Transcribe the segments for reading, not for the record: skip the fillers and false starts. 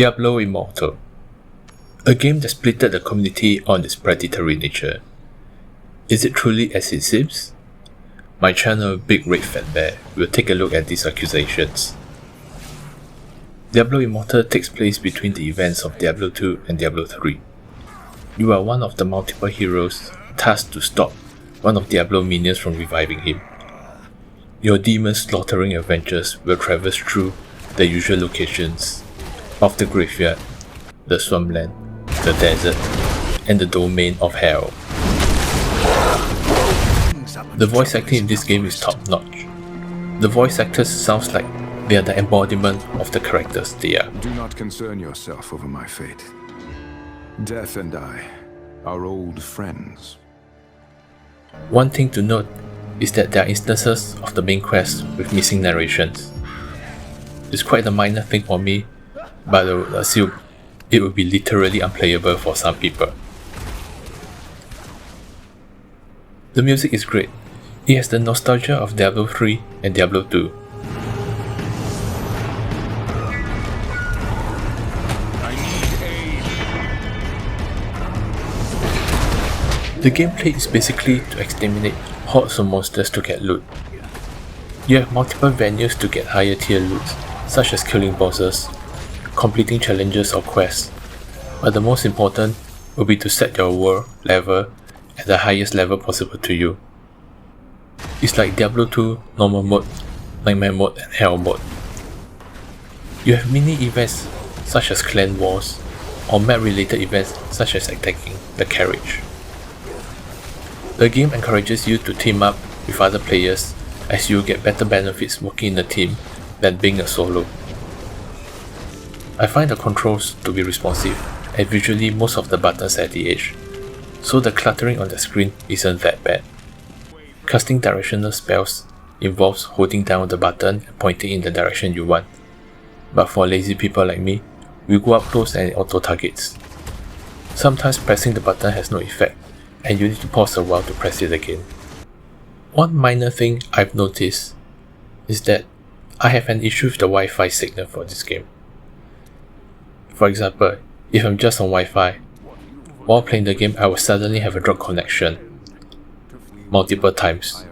Diablo Immortal, a game that splitted the community on its predatory nature. Is it truly as it seems? My channel Big Red Fat Bear will take a look at these accusations. Diablo Immortal takes place between the events of Diablo 2 and Diablo 3. You are one of the multiple heroes tasked to stop one of Diablo minions from reviving him. Your demon slaughtering adventures will traverse through the usual locations of the graveyard, the swampland, the desert, and the domain of hell. The voice acting in this game is top notch. The voice actors sounds like they are the embodiment of the characters they are. Do not concern yourself over my fate. Death and I are old friends. One thing to note is that there are instances of the main quest with missing narrations. It's quite a minor thing for me, but I would assume it would be literally unplayable for some people. The music is great. It has the nostalgia of Diablo 3 and Diablo 2. The gameplay is basically to exterminate hordes of monsters to get loot. You have multiple venues to get higher tier loot, such as killing bosses, completing challenges or quests, but the most important will be to set your world level at the highest level possible to you. It's like Diablo 2 normal mode, nightmare mode and hell mode. You have mini events such as clan wars, or map related events such as attacking the carriage. The game encourages you to team up with other players as you get better benefits working in a team than being a solo. I find the controls to be responsive and visually most of the buttons at the edge, so the cluttering on the screen isn't that bad. Casting directional spells involves holding down the button and pointing in the direction you want, but for lazy people like me, we go up close and it auto-targets. Sometimes pressing the button has no effect, and you need to pause a while to press it again. One minor thing I've noticed is that I have an issue with the Wi-Fi signal for this game. For example, if I'm just on Wi-Fi, while playing the game I will suddenly have a drop connection multiple times.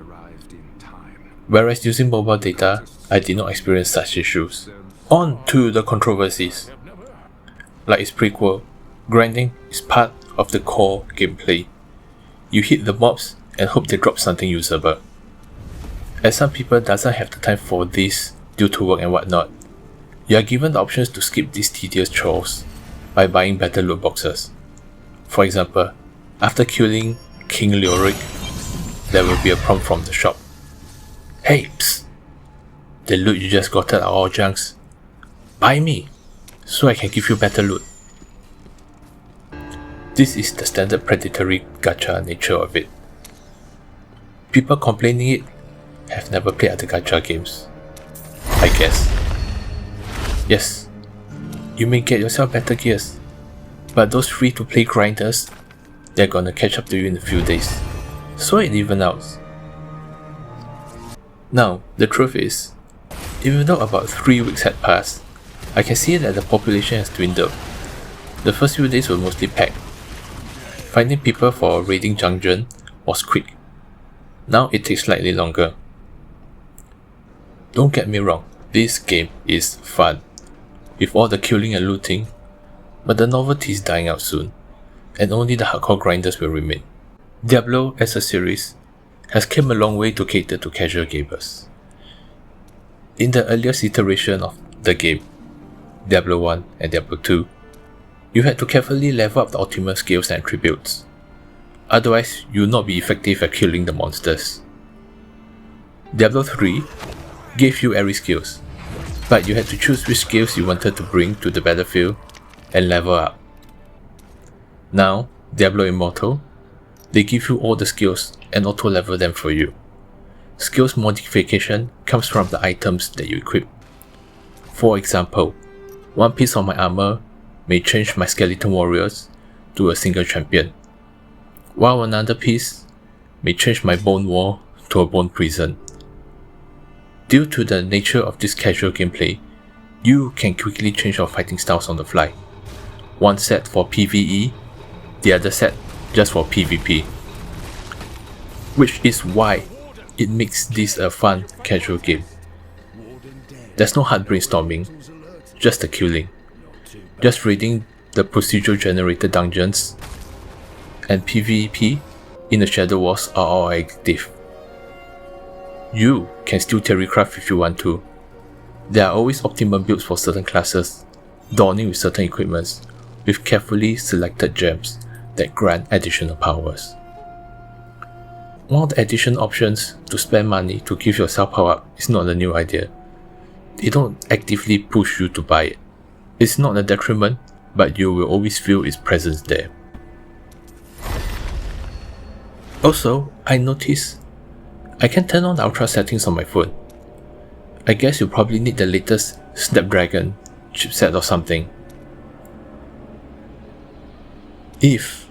Whereas using mobile data, I did not experience such issues. On to the controversies. Like its prequel, grinding is part of the core gameplay. You hit the mobs and hope they drop something usable. As some people doesn't have the time for this due to work and whatnot, you are given the options to skip these tedious chores by buying better loot boxes. For example, after killing King Leoric, there will be a prompt from the shop. Hey, psst! The loot you just got are all junks. Buy me, so I can give you better loot. This is the standard predatory gacha nature of it. People complaining it have never played other gacha games, I guess. Yes, you may get yourself better gears, but those free-to-play grinders, they're gonna catch up to you in a few days, so it even out. Now, the truth is, even though about 3 weeks had passed, I can see that the population has dwindled. The first few days were mostly packed. Finding people for a raiding dungeon was quick. Now it takes slightly longer. Don't get me wrong, this game is fun, with all the killing and looting, but the novelty is dying out soon, and only the hardcore grinders will remain. Diablo as a series has come a long way to cater to casual gamers. In the earliest iteration of the game, Diablo 1 and Diablo 2, you had to carefully level up the ultimate skills and attributes, otherwise you will not be effective at killing the monsters. Diablo 3 gave you every skills, but you had to choose which skills you wanted to bring to the battlefield and level up. Now, Diablo Immortal, they give you all the skills and auto-level them for you. Skills modification comes from the items that you equip. For example, one piece of my armor may change my skeleton warriors to a single champion, while another piece may change my bone wall to a bone prison. Due to the nature of this casual gameplay, You can quickly change your fighting styles on the fly. One set for PvE, the other set just for PvP. Which is why it makes this a fun, casual game. There's no hard brainstorming, just the killing. Just raiding the procedural generated dungeons, and PvP in the Shadow Wars are all active. You can still terrycraft if you want to. There are always optimal builds for certain classes, dawning with certain equipments, with carefully selected gems that grant additional powers. One of the additional options to spend money to give yourself power up is not a new idea. They don't actively push you to buy it. It's not a detriment, but you will always feel its presence there. Also, I noticed I can turn on the ultra settings on my phone. I guess you probably need the latest Snapdragon chipset or something. If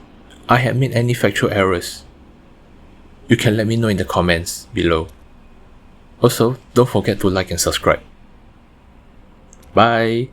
I had made any factual errors, you can let me know in the comments below. Also, don't forget to like and subscribe. Bye!